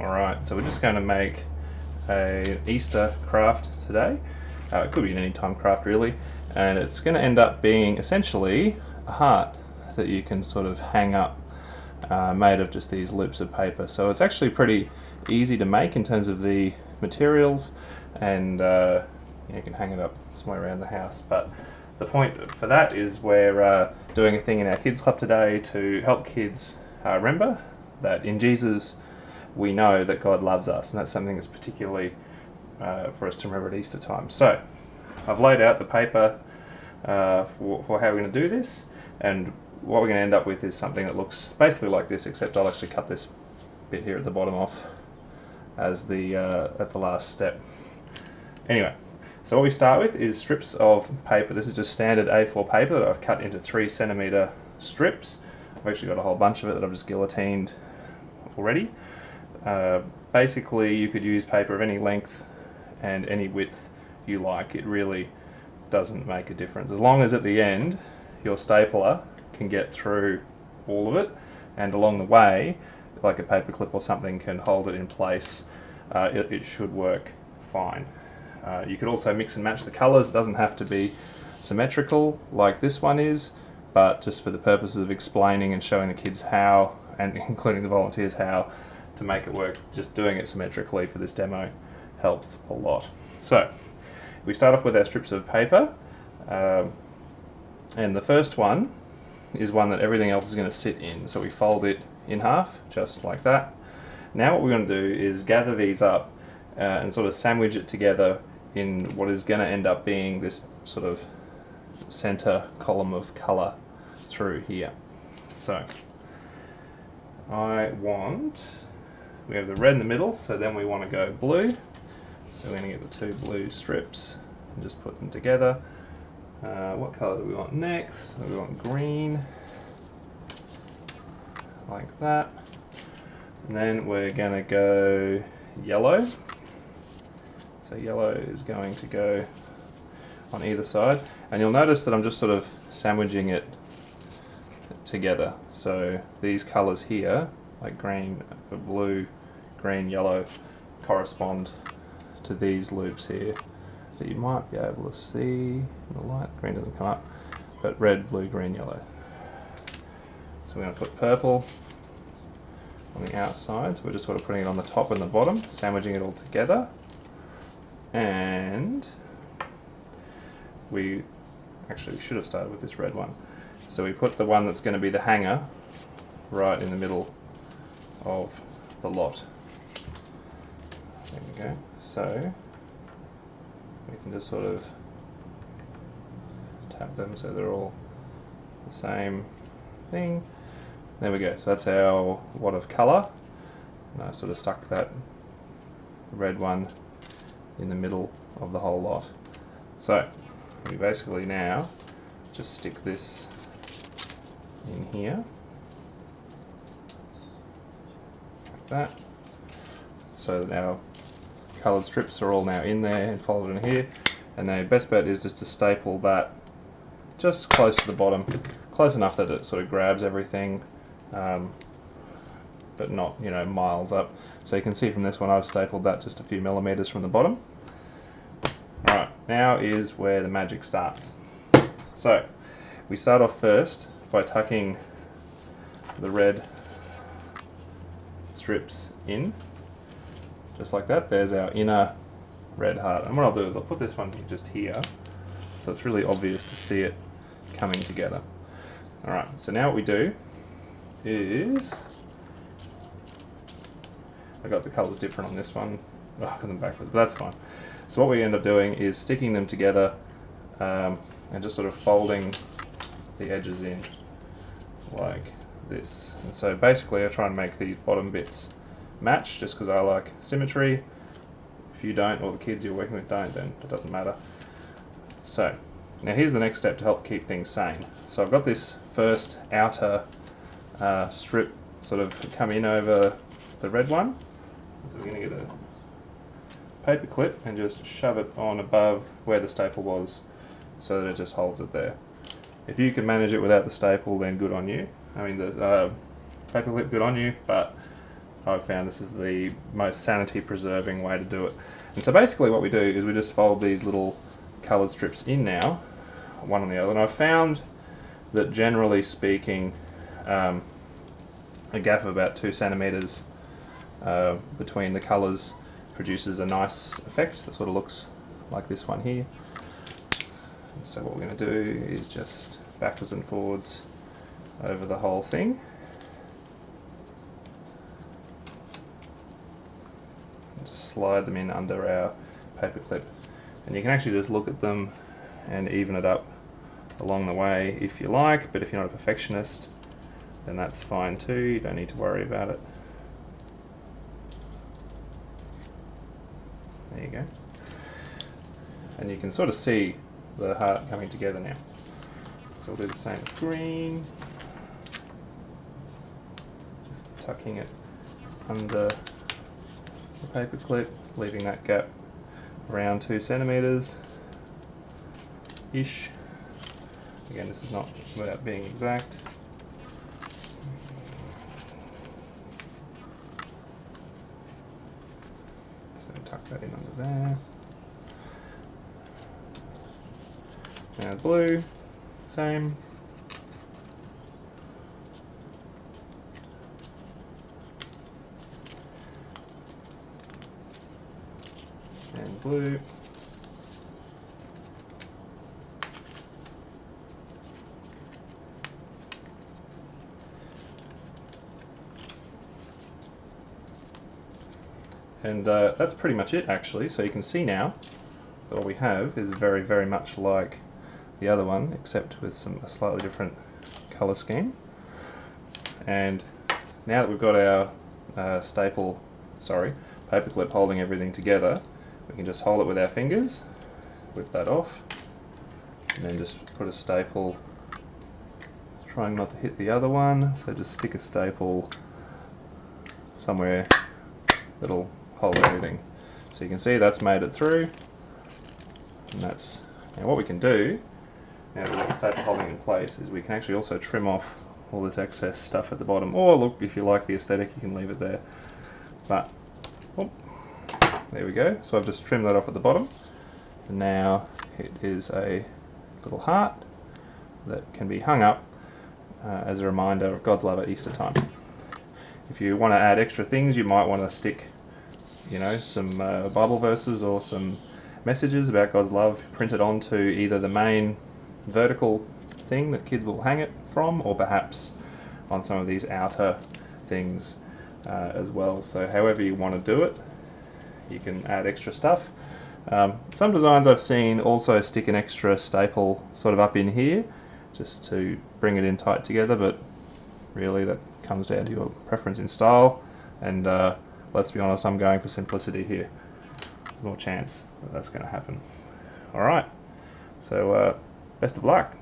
Alright, so we're just going to make an Easter craft today. It could be an anytime craft really, and it's going to end up being essentially a heart that you can sort of hang up, made of just these loops of paper. So it's actually pretty easy to make in terms of the materials, and you can hang it up somewhere around the house. But the point for that is we're doing a thing in our kids club today to help kids remember that in Jesus we know that God loves us, and that's something that's particularly for us to remember at Easter time. So I've laid out the paper for how we're going to do this, and what we're going to end up with is something that looks basically like this, except I'll actually cut this bit here at the bottom off as the at the last step. Anyway, so what we start with is strips of paper. This is just standard A4 paper that I've cut into 3cm strips. I've actually got a whole bunch of it that I've just guillotined already. Basically, you could use paper of any length and any width you like. It really doesn't make a difference, as long as at the end your stapler can get through all of it, and along the way, like a paper clip or something can hold it in place. It should work fine. You could also mix and match the colours. It doesn't have to be symmetrical like this one is, but just for the purposes of explaining and showing the kids how, and including the volunteers how, to make it work, just doing it symmetrically for this demo helps a lot. So we start off with our strips of paper, and the first one is one that everything else is going to sit in, so we fold it in half just like that. Now what we're going to do is gather these up and sort of sandwich it together in what is going to end up being this sort of center column of color through here. So we have the red in the middle, so then we want to go blue. So we're going to get the two blue strips and just put them together. What color do we want next? We want green, like that. And then we're going to go yellow. So yellow is going to go on either side. And you'll notice that I'm just sort of sandwiching it together. So these colors here, like green, blue, green, yellow, correspond to these loops here that you might be able to see in the light. Green doesn't come up, but red, blue, green, yellow. So we're going to put purple on the outside, so we're just sort of putting it on the top and the bottom, sandwiching it all together. And we should have started with this red one. So we put the one that's going to be the hanger right in the middle of the lot. There we go. So we can just sort of tap them so they're all the same thing. There we go. So that's our wad of colour. And I sort of stuck that red one in the middle of the whole lot. So we basically now just stick this in here, like that, so that our coloured strips are all now in there and folded in here. And the best bet is just to staple that just close to the bottom, close enough that it sort of grabs everything, but not, you know, miles up. So you can see from this one I've stapled that just a few millimeters from the bottom. Alright, now is where the magic starts. So we start off first by tucking the red strips in, just like that. There's our inner red heart. And what I'll do is I'll put this one just here, so it's really obvious to see it coming together. Alright, so now what we do is, I got the colours different on this one, I got them backwards, but that's fine. So what we end up doing is sticking them together and just sort of folding the edges in like this. And so basically I try and make these bottom bits match just because I like symmetry. If you don't, or the kids you're working with don't, then it doesn't matter. So now here's the next step to help keep things sane. So I've got this first outer strip sort of come in over the red one. So we're going to get a paper clip and just shove it on above where the staple was, so that it just holds it there. If you can manage it without the staple, then good on you. I mean, the paper clip, good on you, but I've found this is the most sanity preserving way to do it. And so basically what we do is we just fold these little coloured strips in now, one on the other, and I've found that generally speaking a gap of about 2 centimetres between the colours produces a nice effect that sort of looks like this one here. So what we're going to do is just backwards and forwards over the whole thing. Just slide them in under our paper clip, and you can actually just look at them and even it up along the way if you like, but if you're not a perfectionist then that's fine too, you don't need to worry about it. There you go. And you can sort of see the heart coming together now. So we'll do the same with green. Just tucking it under the paper clip, leaving that gap around 2 centimetres ish. Again, this is not without being exact. So tuck that in under there. Now blue, same. And blue. And that's pretty much it actually, so you can see now that what we have is very, very much like the other one, except with a slightly different colour scheme. And now that we've got our paperclip holding everything together, we can just hold it with our fingers, whip that off, and then just put a staple, trying not to hit the other one, so just stick a staple somewhere that'll hold everything. So you can see that's made it through, and that's, now what we can do, now that we've got the staple holding in place, is we can actually also trim off all this excess stuff at the bottom, or look, if you like the aesthetic you can leave it there, but oh, there we go. So I've just trimmed that off at the bottom, and now it is a little heart that can be hung up as a reminder of God's love at Easter time. If you want to add extra things, you might want to stick, you know, some Bible verses or some messages about God's love printed onto either the main vertical thing that kids will hang it from, or perhaps on some of these outer things as well. So however you want to do it, you can add extra stuff. Some designs I've seen also stick an extra staple sort of up in here just to bring it in tight together, but really that comes down to your preference in style, and let's be honest, I'm going for simplicity here. There's more chance that that's going to happen. Alright, so best of luck.